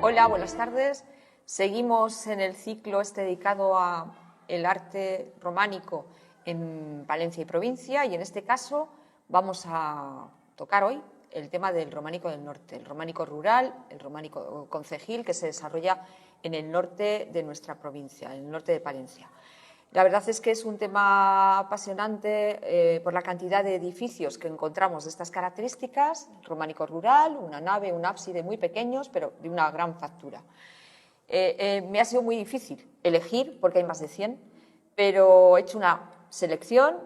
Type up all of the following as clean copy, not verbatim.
Hola, buenas tardes. Seguimos en el ciclo dedicado al arte románico en Palencia y provincia, y en este caso vamos a tocar hoy el tema del románico del norte, el románico rural, el románico concejil, que se desarrolla en el norte de nuestra provincia, en el norte de Palencia. La verdad es que es un tema apasionante por la cantidad de edificios que encontramos de estas características: románico rural, una nave, un ábside muy pequeños, pero de una gran factura. Me ha sido muy difícil elegir, porque hay más de 100, pero he hecho una selección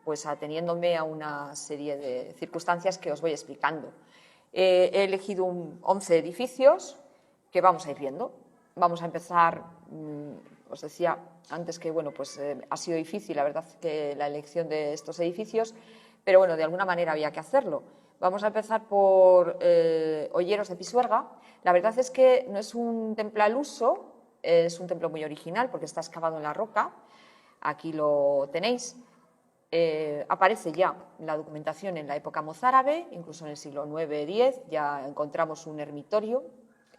pues ateniéndome a una serie de circunstancias que os voy explicando. He elegido 11 edificios que vamos a ir viendo. Vamos a empezar, os decía antes que ha sido difícil, la verdad, que la elección de estos edificios, pero bueno, de alguna manera había que hacerlo. Vamos a empezar por Olleros de Pisuerga. La verdad es que no es un templo al uso, es un templo muy original porque está excavado en la roca. Aquí lo tenéis. Aparece ya la documentación en la época mozárabe, incluso en el siglo IX-X ya encontramos un ermitorio.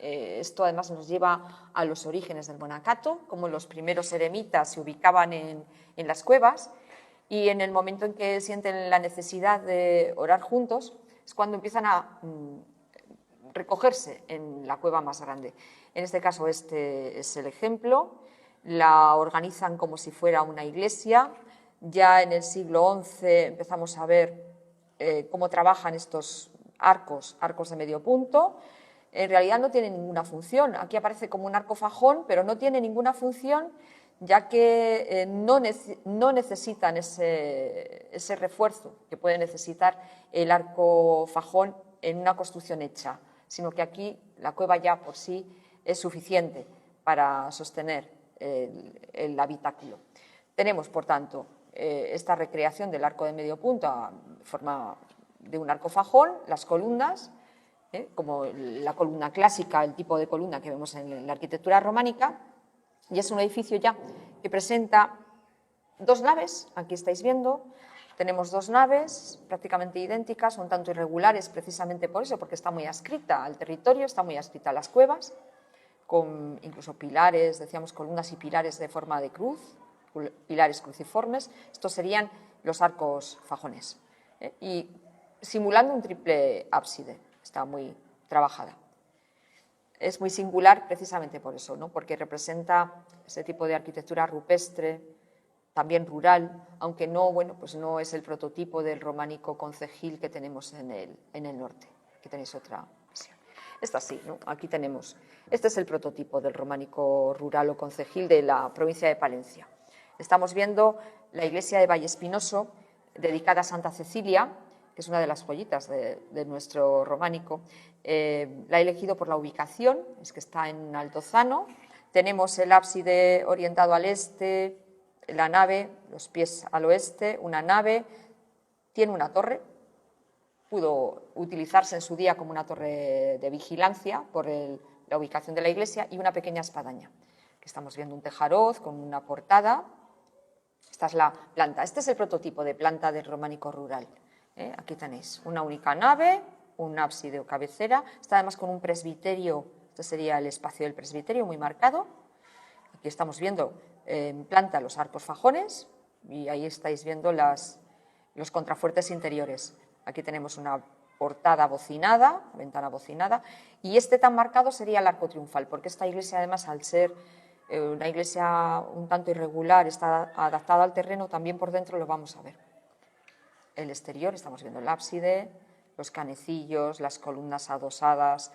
Esto además nos lleva a los orígenes del monacato, como los primeros eremitas se ubicaban en las cuevas, y en el momento en que sienten la necesidad de orar juntos es cuando empiezan a recogerse en la cueva más grande. En este caso este es el ejemplo. La organizan como si fuera una iglesia. Ya en el siglo XI empezamos a ver cómo trabajan estos arcos de medio punto. En realidad no tienen ninguna función. Aquí aparece como un arco fajón, pero no tiene ninguna función, ya que no necesitan ese refuerzo que puede necesitar el arco fajón en una construcción hecha, sino que aquí la cueva ya por sí es suficiente para sostener el habitáculo. Tenemos, por tanto, esta recreación del arco de medio punto en forma de un arco fajón, las columnas, como la columna clásica, el tipo de columna que vemos en la arquitectura románica, y es un edificio ya que presenta dos naves. Aquí estáis viendo, tenemos dos naves prácticamente idénticas, un tanto irregulares precisamente por eso, porque está muy adscrita al territorio, está muy adscrita a las cuevas, con incluso pilares, decíamos columnas y pilares de forma de cruz, pilares cruciformes. Estos serían los arcos fajones, y simulando un triple ábside. Está muy trabajada. Es muy singular precisamente por eso, ¿no? Porque representa ese tipo de arquitectura rupestre, también rural, aunque no, no es el prototipo del románico concejil que tenemos en el norte. Aquí tenéis otra versión. Esta sí, ¿no? Aquí tenemos. Este es el prototipo del románico rural o concejil de la provincia de Palencia. Estamos viendo la iglesia de Vallespinoso, dedicada a Santa Cecilia, que es una de las joyitas de nuestro románico. La he elegido por la ubicación, es que está en Altozano. Tenemos el ábside orientado al este, la nave, los pies al oeste, una nave, tiene una torre, pudo utilizarse en su día como una torre de vigilancia por la ubicación de la iglesia, y una pequeña espadaña. Aquí estamos viendo un tejaroz con una portada. Esta es la planta, este es el prototipo de planta del románico rural. Aquí tenéis una única nave, un ábside o cabecera, está además con un presbiterio, este sería el espacio del presbiterio muy marcado. Aquí estamos viendo en planta los arcos fajones, y ahí estáis viendo los contrafuertes interiores. Aquí tenemos una portada bocinada, ventana bocinada, y este tan marcado sería el arco triunfal, porque esta iglesia, además, al ser una iglesia un tanto irregular, está adaptada al terreno, también por dentro lo vamos a ver. El exterior, estamos viendo el ábside, los canecillos, las columnas adosadas,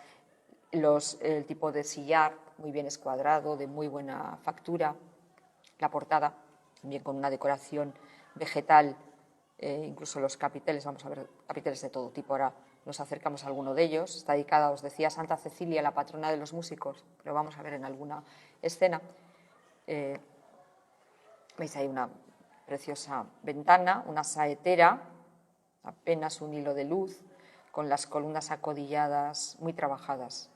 el tipo de sillar muy bien escuadrado, de muy buena factura, la portada también con una decoración vegetal, incluso los capiteles, vamos a ver capiteles de todo tipo, ahora nos acercamos a alguno de ellos. Está dedicada, os decía, a Santa Cecilia, la patrona de los músicos, lo vamos a ver en alguna escena. Veis ahí una preciosa ventana, una saetera, apenas un hilo de luz, con las columnas acodilladas, muy trabajadas.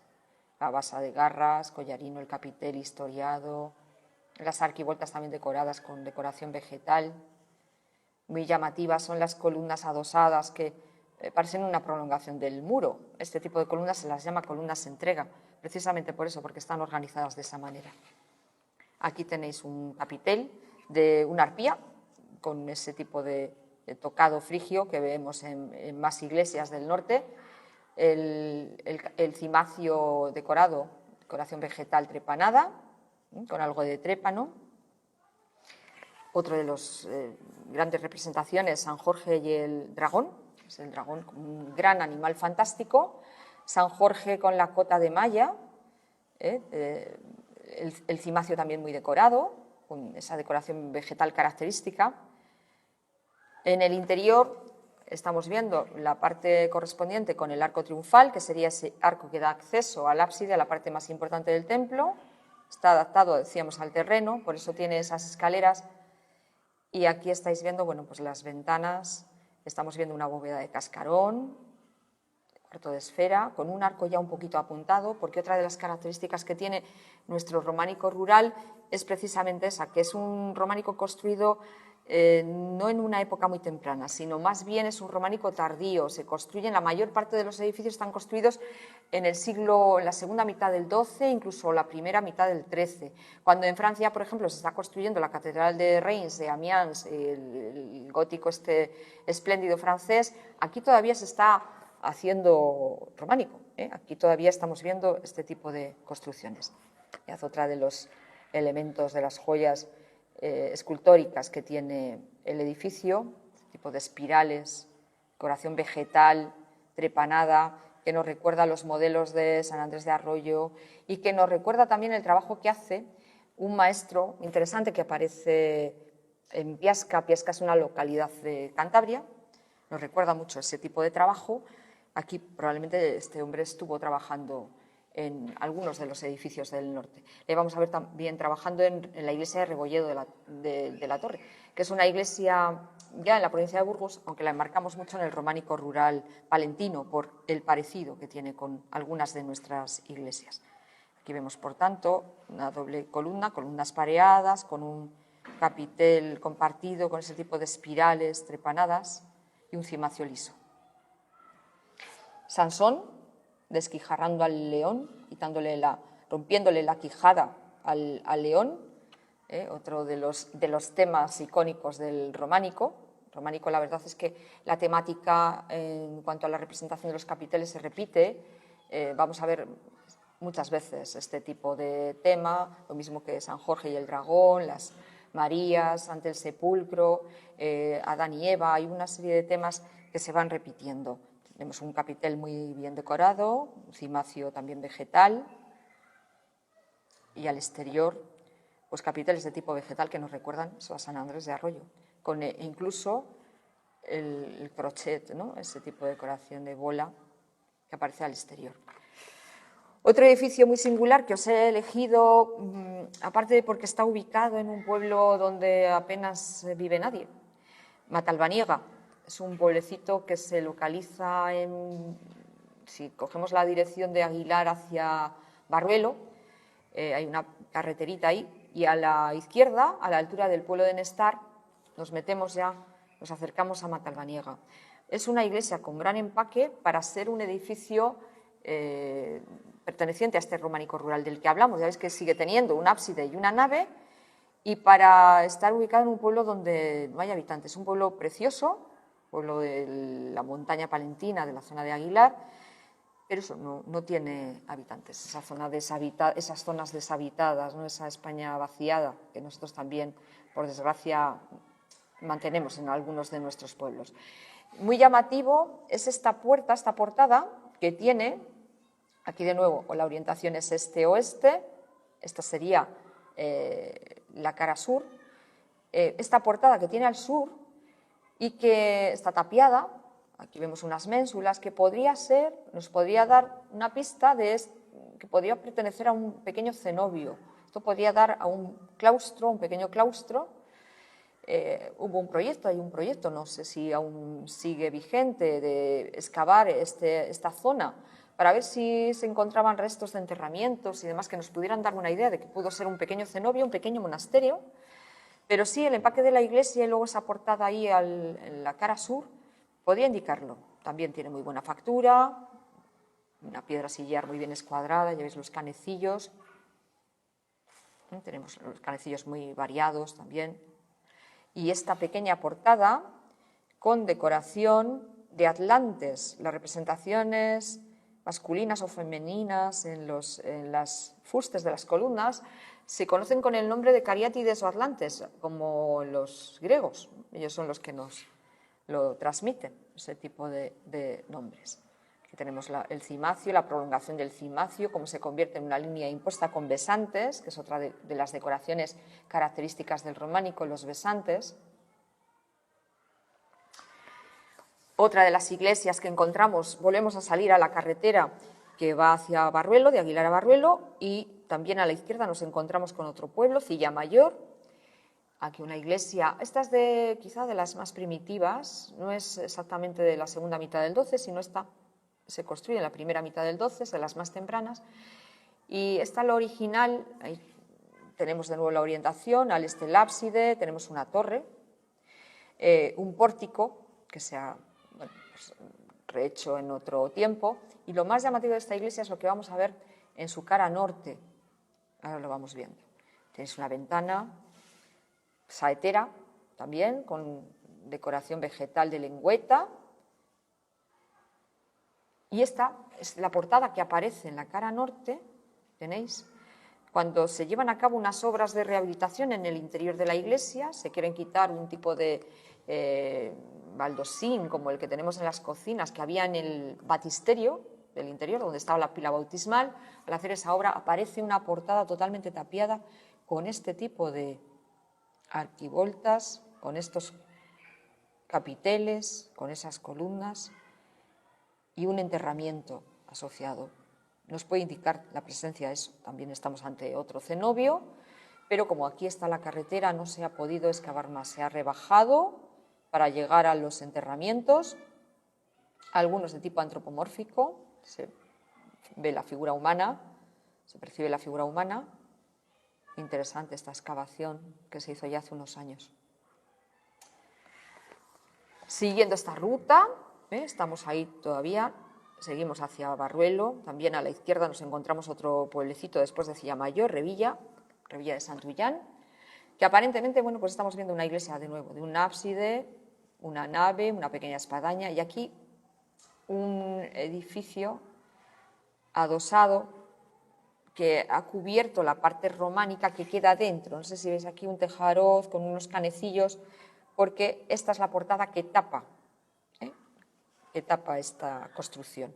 La basa de garras, collarino, el capitel historiado, las arquivoltas también decoradas con decoración vegetal. Muy llamativas son las columnas adosadas que parecen una prolongación del muro. Este tipo de columnas se las llama columnas entrega, precisamente por eso, porque están organizadas de esa manera. Aquí tenéis un capitel de una arpía, con ese tipo de tocado frigio que vemos en más iglesias del norte. El cimacio decorado, decoración vegetal trepanada, con algo de trépano. Otro de las grandes representaciones, San Jorge y el dragón. Es el dragón, un gran animal fantástico. San Jorge con la cota de malla, el cimacio también muy decorado, con esa decoración vegetal característica. En el interior estamos viendo la parte correspondiente con el arco triunfal, que sería ese arco que da acceso al ábside, a la parte más importante del templo. Está adaptado, decíamos, al terreno, por eso tiene esas escaleras. Y aquí estáis viendo, bueno, pues las ventanas. Estamos viendo una bóveda de cascarón, cuarto de esfera, con un arco ya un poquito apuntado, porque otra de las características que tiene nuestro románico rural es precisamente esa, que es un románico construido no en una época muy temprana, sino más bien es un románico tardío. Se construyen, la mayor parte de los edificios están construidos en la segunda mitad del XII, incluso la primera mitad del XIII. Cuando en Francia, por ejemplo, se está construyendo la catedral de Reims, de Amiens, el gótico espléndido francés, aquí todavía se está haciendo románico. Aquí todavía estamos viendo este tipo de construcciones. Es otra de los elementos de las joyas escultóricas que tiene el edificio, tipo de espirales, decoración vegetal, trepanada, que nos recuerda a los modelos de San Andrés de Arroyo y que nos recuerda también el trabajo que hace un maestro interesante que aparece en Piasca. Piasca es una localidad de Cantabria, nos recuerda mucho ese tipo de trabajo. Aquí probablemente este hombre estuvo trabajando en algunos de los edificios del norte. Le vamos a ver también trabajando en la iglesia de Rebolledo de la Torre, que es una iglesia ya en la provincia de Burgos, aunque la enmarcamos mucho en el románico rural palentino por el parecido que tiene con algunas de nuestras iglesias. Aquí vemos, por tanto, una doble columna, columnas pareadas, con un capitel compartido, con ese tipo de espirales trepanadas y un cimacio liso. Sansón, desquijarrando al león, rompiéndole la quijada al león, otro de los temas icónicos del románico. La verdad es que la temática en cuanto a la representación de los capiteles se repite. Vamos a ver muchas veces este tipo de tema, lo mismo que San Jorge y el dragón, las Marías ante el sepulcro, Adán y Eva. Hay una serie de temas que se van repitiendo. Tenemos un capitel muy bien decorado, un cimacio también vegetal y al exterior pues capiteles de tipo vegetal que nos recuerdan a San Andrés de Arroyo, con incluso el crochet, ¿no? Ese tipo de decoración de bola que aparece al exterior. Otro edificio muy singular que os he elegido, aparte de porque está ubicado en un pueblo donde apenas vive nadie, Matalbaniega. Es un pueblecito que se localiza si cogemos la dirección de Aguilar hacia Barruelo, hay una carreterita ahí, y a la izquierda, a la altura del pueblo de Nestar, nos acercamos a Matalbaniega. Es una iglesia con gran empaque para ser un edificio perteneciente a este románico rural del que hablamos. Ya veis que sigue teniendo un ábside y una nave, y para estar ubicado en un pueblo donde no hay habitantes. Un pueblo precioso, pueblo de la montaña palentina, de la zona de Aguilar, pero eso no tiene habitantes. Esas zonas deshabitadas, ¿no? Esa España vaciada que nosotros también, por desgracia, mantenemos en algunos de nuestros pueblos. Muy llamativo es esta portada que tiene, aquí de nuevo la orientación es este-oeste, esta sería la cara sur, esta portada que tiene al sur y que está tapiada. Aquí vemos unas ménsulas que nos podría dar una pista que podría pertenecer a un pequeño cenobio. Esto podría dar a un pequeño claustro. Hay un proyecto, no sé si aún sigue vigente, de excavar esta zona para ver si se encontraban restos de enterramientos y demás que nos pudieran dar una idea de que pudo ser un pequeño cenobio, un pequeño monasterio. Pero sí, el empaque de la iglesia y luego esa portada ahí en la cara sur Podría indicarlo. También tiene muy buena factura, una piedra sillar muy bien escuadrada, ya veis los canecillos. Tenemos los canecillos muy variados también. Y esta pequeña portada con decoración de atlantes, las representaciones masculinas o femeninas en las fustes de las columnas se conocen con el nombre de cariátides o atlantes, como los griegos. Ellos son los que nos lo transmiten, ese tipo de nombres. Aquí tenemos el cimacio, la prolongación del cimacio, cómo se convierte en una línea imposta con besantes, que es otra de las decoraciones características del románico, los besantes. Otra de las iglesias que encontramos, volvemos a salir a la carretera que va hacia Barruelo, de Aguilar a Barruelo, y también a la izquierda nos encontramos con otro pueblo, Cilla Mayor. Aquí una iglesia, esta es quizá de las más primitivas, no es exactamente de la segunda mitad del 12, sino esta se construye en la primera mitad del 12, es de las más tempranas. Y esta, la original, ahí tenemos de nuevo la orientación, al este el ábside, tenemos una torre, un pórtico que se ha rehecho en otro tiempo, y lo más llamativo de esta iglesia es lo que vamos a ver en su cara norte. Ahora lo vamos viendo. Tenéis una ventana saetera también, con decoración vegetal de lengüeta. Y esta es la portada que aparece en la cara norte, tenéis, cuando se llevan a cabo unas obras de rehabilitación en el interior de la iglesia, se quieren quitar un tipo de baldosín como el que tenemos en las cocinas que había en el batisterio del interior, donde estaba la pila bautismal. Al hacer esa obra aparece una portada totalmente tapiada con este tipo de arquivoltas, con estos capiteles, con esas columnas y un enterramiento asociado. Nos puede indicar la presencia de eso. También estamos ante otro cenobio, pero como aquí está la carretera no se ha podido excavar más, se ha rebajado para llegar a los enterramientos, algunos de tipo antropomórfico, se ve la figura humana, se percibe la figura humana. Interesante esta excavación que se hizo ya hace unos años. Siguiendo esta ruta, estamos ahí todavía, seguimos hacia Barruelo, también a la izquierda nos encontramos otro pueblecito después de Cilla Mayor, Revilla de Santullán, que aparentemente, bueno, pues estamos viendo una iglesia de nuevo, de un ábside, una nave, una pequeña espadaña, y aquí un edificio adosado que ha cubierto la parte románica que queda dentro. No sé si veis aquí un tejaroz con unos canecillos, porque esta es la portada que tapa esta construcción.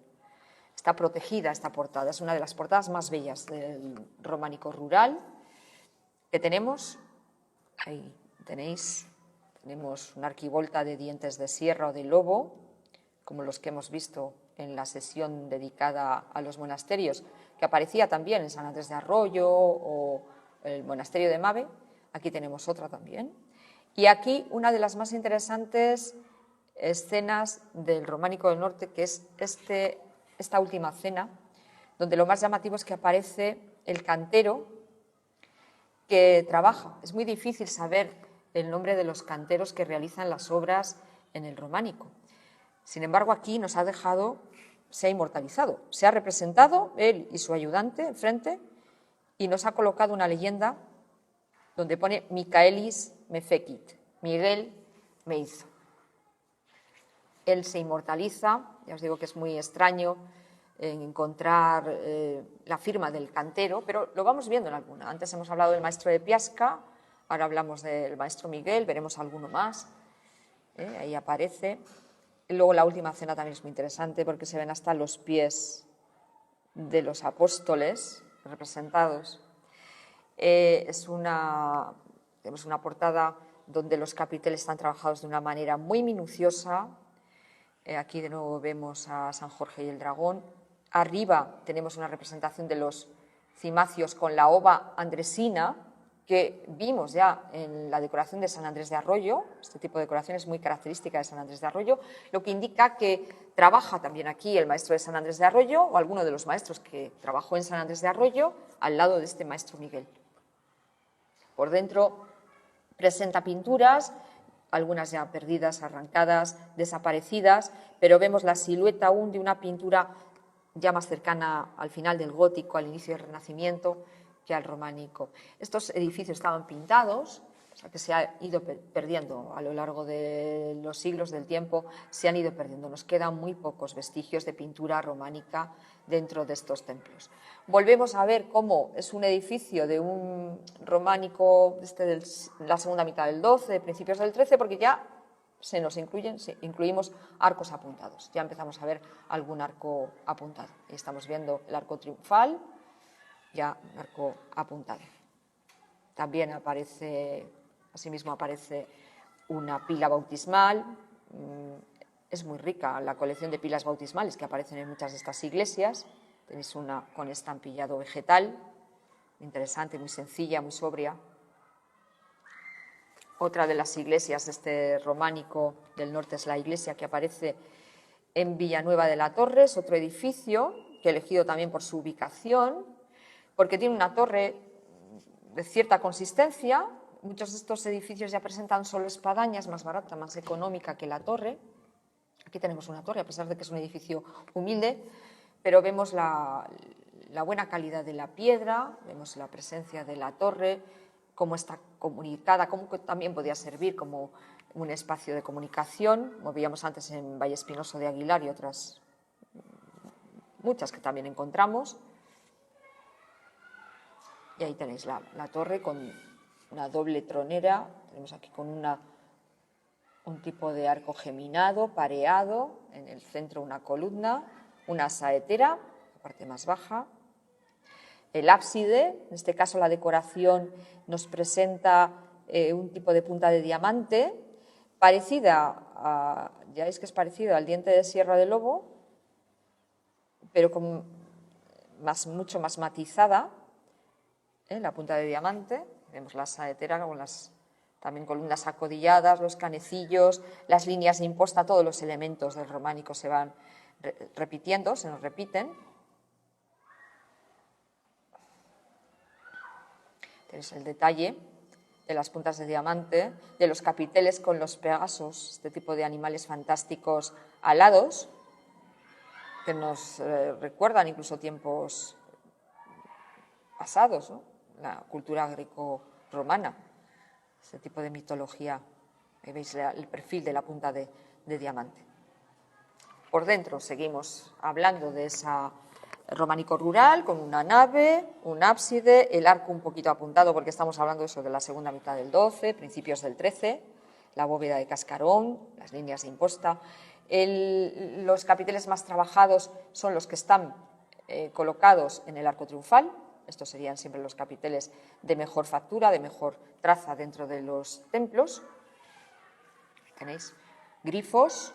Está protegida esta portada, es una de las portadas más bellas del románico rural que tenemos. Ahí tenéis, tenemos una arquivolta de dientes de sierra o de lobo, como los que hemos visto en la sesión dedicada a los monasterios, que aparecía también en San Andrés de Arroyo o el monasterio de Mave. Aquí tenemos otra también. Y aquí una de las más interesantes escenas del románico del norte, que es esta última cena, donde lo más llamativo es que aparece el cantero que trabaja. Es muy difícil saber el nombre de los canteros que realizan las obras en el románico. Sin embargo, aquí nos ha dejado, se ha inmortalizado, se ha representado él y su ayudante enfrente y nos ha colocado una leyenda donde pone Micaelis me fecit, Miguel me hizo. Él se inmortaliza, ya os digo que es muy extraño encontrar la firma del cantero, pero lo vamos viendo en alguna. Antes hemos hablado del maestro de Piasca, ahora hablamos del maestro Miguel, veremos alguno más. Ahí aparece. Luego la última cena también es muy interesante porque se ven hasta los pies de los apóstoles representados. Tenemos una portada donde los capiteles están trabajados de una manera muy minuciosa. Aquí de nuevo vemos a San Jorge y el dragón. Arriba tenemos una representación de los cimacios con la ova andresina, que vimos ya en la decoración de San Andrés de Arroyo. Este tipo de decoración es muy característica de San Andrés de Arroyo, lo que indica que trabaja también aquí el maestro de San Andrés de Arroyo o alguno de los maestros que trabajó en San Andrés de Arroyo al lado de este maestro Miguel. Por dentro presenta pinturas, algunas ya perdidas, arrancadas, desaparecidas, pero vemos la silueta aún de una pintura ya más cercana al final del gótico, al inicio del Renacimiento, que al románico. Estos edificios estaban pintados, o sea que se ha ido perdiendo a lo largo de los siglos del tiempo, se han ido perdiendo. Nos quedan muy pocos vestigios de pintura románica dentro de estos templos. Volvemos a ver cómo es un edificio de un románico de la segunda mitad del 12, principios del 13, porque ya se nos incluimos arcos apuntados. Ya empezamos a ver algún arco apuntado. Y estamos viendo el arco triunfal, ya un arco apuntado. También asimismo aparece una pila bautismal. Es muy rica la colección de pilas bautismales que aparecen en muchas de estas iglesias. Tenéis una con estampillado vegetal, interesante, muy sencilla, muy sobria. Otra de las iglesias de este románico del norte es la iglesia que aparece en Villanueva de la Torre. Es otro edificio que he elegido también por su ubicación, porque tiene una torre de cierta consistencia. Muchos de estos edificios ya presentan solo espadañas, más barata, más económica que la torre. Aquí tenemos una torre, a pesar de que es un edificio humilde, pero vemos la buena calidad de la piedra, vemos la presencia de la torre, cómo está comunicada, cómo también podía servir como un espacio de comunicación, como veíamos antes en Valle Espinoso de Aguilar y otras muchas que también encontramos. Y ahí tenéis la torre con una doble tronera, tenemos aquí con un tipo de arco geminado, pareado, en el centro una columna, una saetera, la parte más baja. El ábside, en este caso la decoración nos presenta un tipo de punta de diamante, parecida ya veis que es parecido al diente de sierra de lobo, pero mucho más matizada, la punta de diamante. Vemos la saetera con las también columnas acodilladas, los canecillos, las líneas de imposta, todos los elementos del románico se van repitiendo, se nos repiten. Tenéis el detalle de las puntas de diamante, de los capiteles con los pegasos, este tipo de animales fantásticos alados, que nos recuerdan incluso tiempos pasados, ¿no? La cultura greco-romana, este tipo de mitología. Ahí veis el perfil de la punta de diamante. Por dentro seguimos hablando de esa románico rural con una nave, un ábside, el arco un poquito apuntado porque estamos hablando de eso de la segunda mitad del 12, principios del 13, la bóveda de cascarón, las líneas de imposta. Los capiteles más trabajados son los que están colocados en el arco triunfal. Estos serían siempre los capiteles de mejor factura, de mejor traza dentro de los templos. Tenéis grifos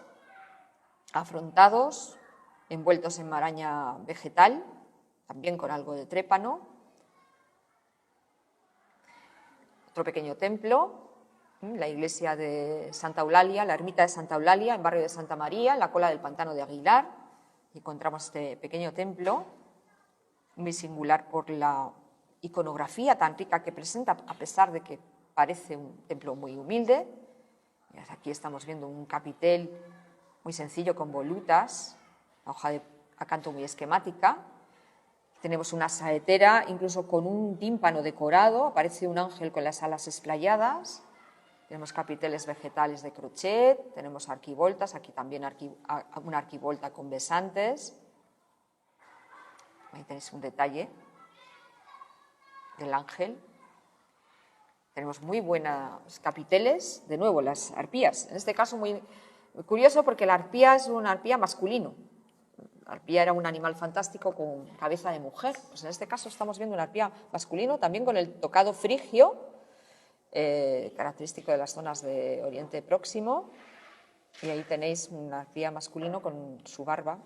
afrontados, envueltos en maraña vegetal, también con algo de trépano. Otro pequeño templo, la iglesia de Santa Eulalia, la ermita de Santa Eulalia, en barrio de Santa María, en la cola del pantano de Aguilar. Y encontramos este pequeño templo, muy singular por la iconografía tan rica que presenta, a pesar de que parece un templo muy humilde. Aquí estamos viendo un capitel muy sencillo con volutas, la hoja de acanto muy esquemática. Tenemos una saetera, incluso con un tímpano decorado, aparece un ángel con las alas esplayadas. Tenemos capiteles vegetales de crochet, tenemos arquivoltas, aquí también una arquivolta con besantes. Ahí tenéis un detalle del ángel. Tenemos muy buenos capiteles, de nuevo las arpías. En este caso muy curioso porque la arpía es un arpía masculino. La arpía era un animal fantástico con cabeza de mujer. Pues en este caso estamos viendo un arpía masculino, también con el tocado frigio, característico de las zonas de Oriente Próximo. Y ahí tenéis un arpía masculino con su barba,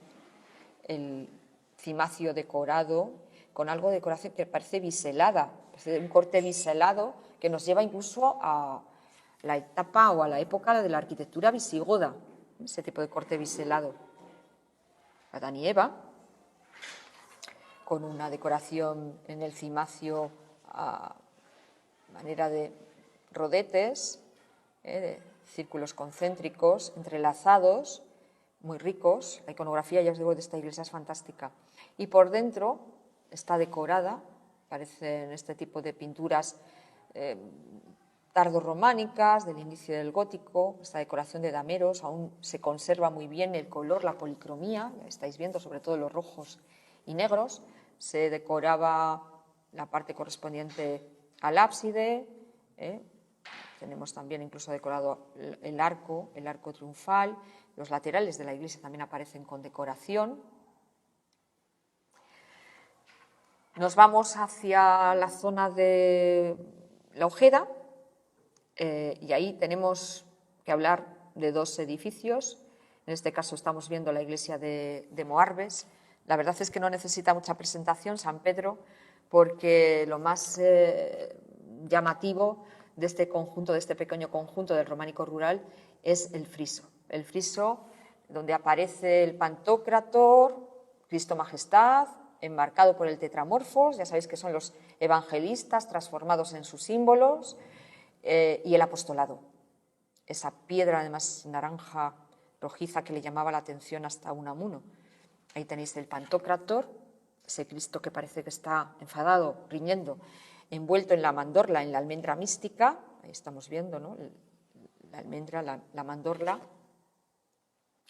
el cimacio decorado, con algo de decoración que parece biselada, un corte biselado que nos lleva incluso a la etapa o a la época de la arquitectura visigoda, ese tipo de corte biselado. Adán y Eva, con una decoración en el cimacio a manera de rodetes, de círculos concéntricos, entrelazados, muy ricos. La iconografía, ya os digo, de esta iglesia es fantástica. Y por dentro está decorada, parecen este tipo de pinturas tardorrománicas, del inicio del gótico. Esta decoración de dameros, aún se conserva muy bien el color, la policromía, ya estáis viendo, sobre todo los rojos y negros. Se decoraba la parte correspondiente al ábside, tenemos también incluso decorado el arco triunfal. Los laterales de la iglesia también aparecen con decoración. Nos vamos hacia la zona de la Ojeda y ahí tenemos que hablar de dos edificios. En este caso estamos viendo la iglesia de Moarbes. La verdad es que no necesita mucha presentación San Pedro, porque lo más llamativo de este conjunto, de este pequeño conjunto del románico rural, es el friso. El friso donde aparece el Pantocrator, Cristo Majestad, enmarcado por el tetramorfos, ya sabéis que son los evangelistas transformados en sus símbolos, y el apostolado. Esa piedra, además naranja rojiza, que le llamaba la atención hasta Unamuno. Ahí tenéis el Pantocrator, ese Cristo que parece que está enfadado, riñendo, envuelto en la mandorla, en la almendra mística. Ahí estamos viendo, ¿no?, la almendra, la mandorla.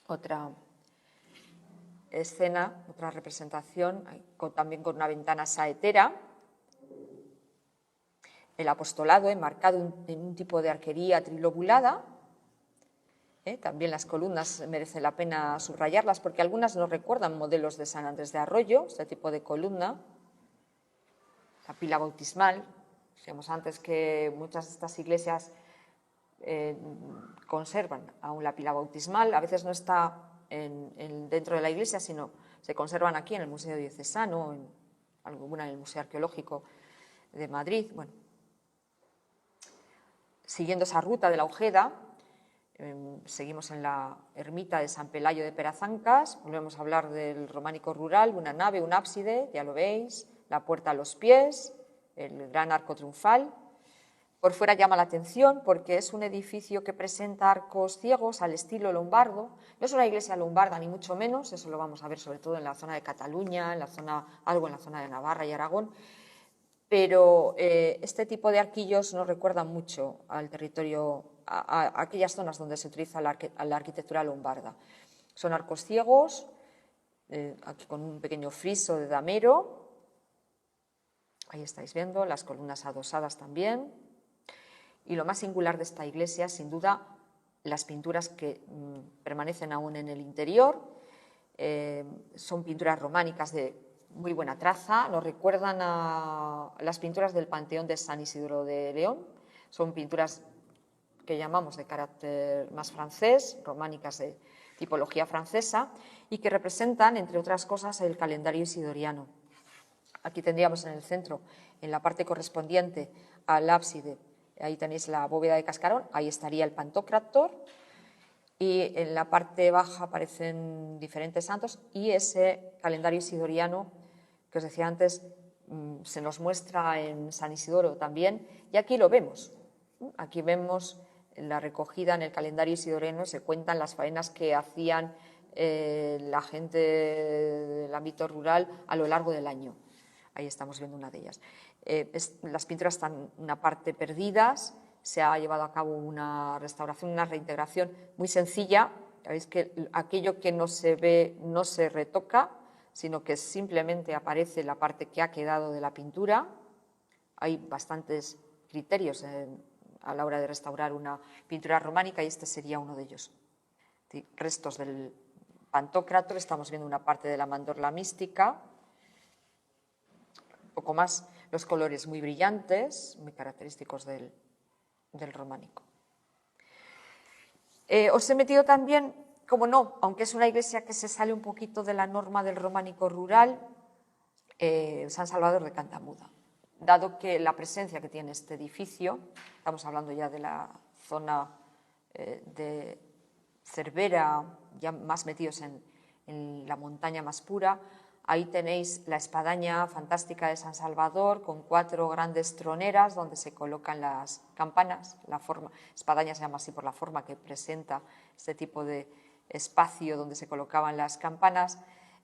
Otra escena, otra representación, también con una ventana saetera. El apostolado enmarcado en un tipo de arquería trilobulada. También las columnas merece la pena subrayarlas porque algunas nos recuerdan modelos de San Andrés de Arroyo, este tipo de columna. La pila bautismal, decíamos antes que muchas de estas iglesias conservan aún la pila bautismal, a veces no está dentro de la iglesia, sino se conservan aquí en el Museo Diocesano, alguna en el Museo Arqueológico de Madrid. Bueno, siguiendo esa ruta de la Ojeda, seguimos en la ermita de San Pelayo de Perazancas, volvemos a hablar del románico rural, una nave, un ábside, ya lo veis, la puerta a los pies, el gran arco triunfal. Por fuera llama la atención porque es un edificio que presenta arcos ciegos al estilo lombardo. No es una iglesia lombarda ni mucho menos, eso lo vamos a ver sobre todo en la zona de Cataluña, algo en la zona de Navarra y Aragón, pero este tipo de arquillos nos recuerdan mucho al territorio, a aquellas zonas donde se utiliza la arquitectura lombarda. Son arcos ciegos, aquí con un pequeño friso de damero. Ahí estáis viendo las columnas adosadas también. Y lo más singular de esta iglesia, sin duda, las pinturas que permanecen aún en el interior. Son pinturas románicas de muy buena traza, nos recuerdan a las pinturas del Panteón de San Isidro de León. Son pinturas que llamamos de carácter más francés, románicas de tipología francesa, y que representan, entre otras cosas, el calendario isidoriano. Aquí tendríamos en el centro, en la parte correspondiente al ábside, ahí tenéis la bóveda de cascarón, ahí estaría el Pantocrator, y en la parte baja aparecen diferentes santos y ese calendario isidoriano que os decía antes se nos muestra en San Isidoro también, y aquí lo vemos. Aquí vemos la recogida en el calendario isidoriano, se cuentan las faenas que hacían la gente del ámbito rural a lo largo del año. Ahí estamos viendo una de ellas. Las pinturas están una parte perdidas, se ha llevado a cabo una restauración, una reintegración muy sencilla. Sabéis que aquello que no se ve no se retoca, sino que simplemente aparece la parte que ha quedado de la pintura. Hay bastantes criterios a la hora de restaurar una pintura románica y este sería uno de ellos. Restos del Pantocrator, estamos viendo una parte de la mandorla mística, un poco más los colores muy brillantes, muy característicos del románico. Os he metido también, como no, aunque es una iglesia que se sale un poquito de la norma del románico rural, San Salvador de Cantamuda. Dado que la presencia que tiene este edificio, estamos hablando ya de la zona de Cervera, ya más metidos en la montaña más pura, Ahí tenéis la espadaña fantástica de San Salvador con 4 grandes troneras donde se colocan las campanas. La forma, espadaña se llama así por la forma que presenta este tipo de espacio donde se colocaban las campanas.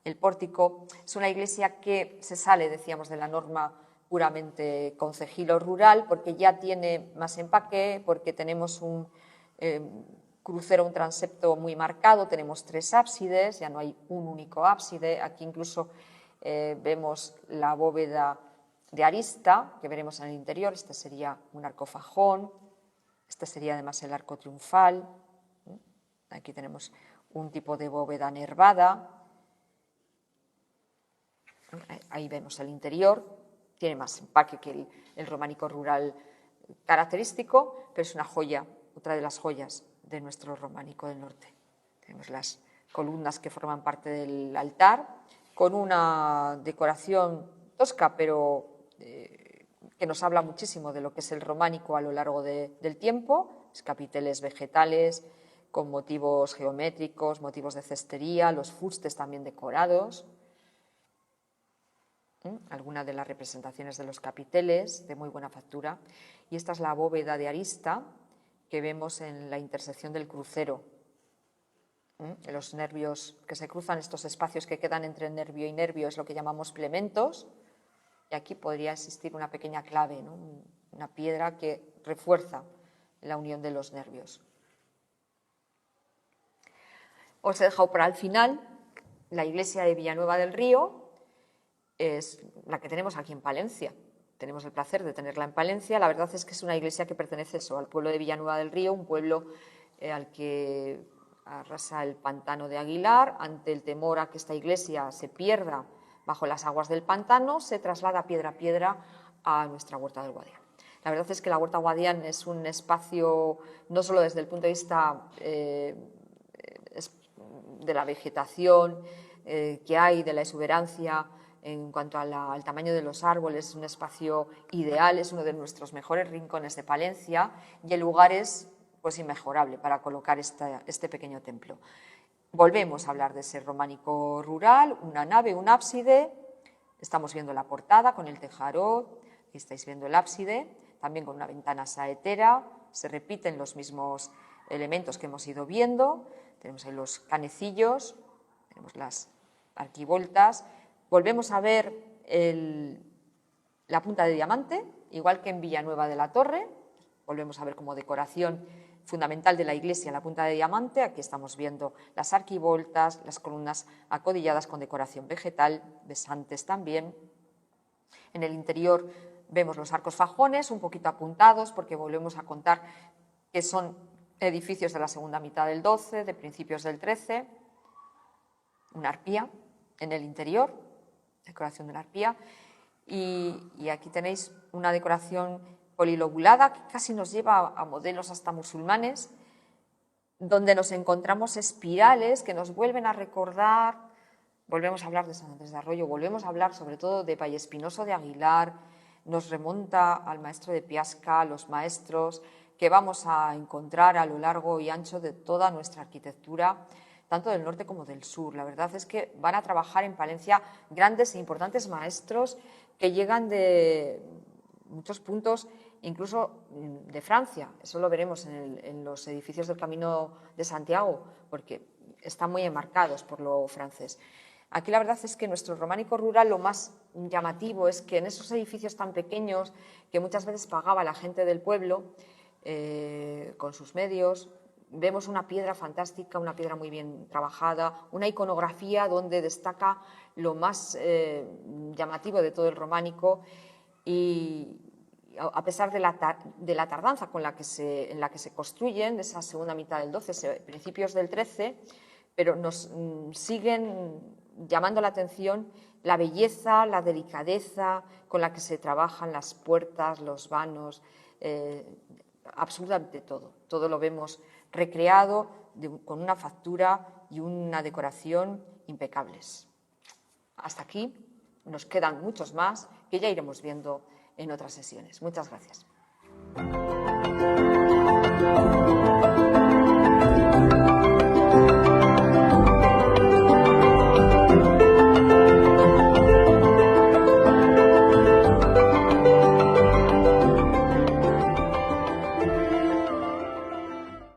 El pórtico es una iglesia que se sale, decíamos, de la norma puramente concejil rural, porque ya tiene más empaque, porque tenemos un crucero, un transepto muy marcado, tenemos 3 ábsides, ya no hay un único ábside. Aquí incluso vemos la bóveda de arista, que veremos en el interior. Este sería un arco fajón, este sería además el arco triunfal. Aquí tenemos un tipo de bóveda nervada. Ahí vemos el interior, tiene más empaque que el románico rural característico, pero es una joya, otra de las joyas de nuestro románico del norte. Tenemos las columnas que forman parte del altar, con una decoración tosca, pero que nos habla muchísimo de lo que es el románico a lo largo del tiempo. Capiteles vegetales con motivos geométricos, motivos de cestería, los fustes también decorados. Algunas de las representaciones de los capiteles de muy buena factura. Y esta es la bóveda de arista que vemos en la intersección del crucero. Los nervios que se cruzan, estos espacios que quedan entre nervio y nervio, es lo que llamamos plementos. Y aquí podría existir una pequeña clave, ¿no? Una piedra que refuerza la unión de los nervios. Os he dejado para el final la iglesia de Villanueva del Río. Es la que tenemos aquí en Palencia. Tenemos el placer de tenerla en Palencia. La verdad es que es una iglesia que pertenece al pueblo de Villanueva del Río, un pueblo al que arrasa el pantano de Aguilar. Ante el temor a que esta iglesia se pierda bajo las aguas del pantano, se traslada piedra a piedra a nuestra Huerta del Guadián. La verdad es que la Huerta Guadián es un espacio, no solo desde el punto de vista de la vegetación que hay, de la exuberancia, en cuanto al tamaño de los árboles, es un espacio ideal, es uno de nuestros mejores rincones de Palencia y el lugar es pues inmejorable para colocar este pequeño templo. Volvemos a hablar de ese románico rural, una nave, un ábside. Estamos viendo la portada con el tejarot, aquí estáis viendo el ábside, también con una ventana saetera. Se repiten los mismos elementos que hemos ido viendo. Tenemos ahí los canecillos, tenemos las arquivoltas. Volvemos a ver la punta de diamante, igual que en Villanueva de la Torre. Volvemos a ver como decoración fundamental de la iglesia la punta de diamante. Aquí estamos viendo las arquivoltas, las columnas acodilladas con decoración vegetal, besantes también. En el interior vemos los arcos fajones, un poquito apuntados, porque volvemos a contar que son edificios de la segunda mitad del 12, de principios del 13. Una arpía en el interior, decoración de la arpía. Y aquí tenéis una decoración polilobulada que casi nos lleva a modelos hasta musulmanes, donde nos encontramos espirales que nos vuelven a recordar. Volvemos a hablar de San Andrés de Arroyo, volvemos a hablar sobre todo de Vallespinoso de Aguilar, nos remonta al maestro de Piasca, a los maestros que vamos a encontrar a lo largo y ancho de toda nuestra arquitectura, tanto del norte como del sur. La verdad es que van a trabajar en Palencia grandes e importantes maestros que llegan de muchos puntos, incluso de Francia. Eso lo veremos en los edificios del Camino de Santiago, porque están muy enmarcados por lo francés. Aquí la verdad es que nuestro románico rural lo más llamativo es que en esos edificios tan pequeños que muchas veces pagaba la gente del pueblo con sus medios, vemos una piedra fantástica, una piedra muy bien trabajada, una iconografía donde destaca lo más llamativo de todo el románico, y a pesar de la tardanza en la que se construyen, esa segunda mitad del 12, principios del 13, pero nos siguen llamando la atención la belleza, la delicadeza con la que se trabajan las puertas, los vanos, absolutamente todo. Todo lo vemos recreado con una factura y una decoración impecables. Hasta aquí, nos quedan muchos más que ya iremos viendo en otras sesiones. Muchas gracias.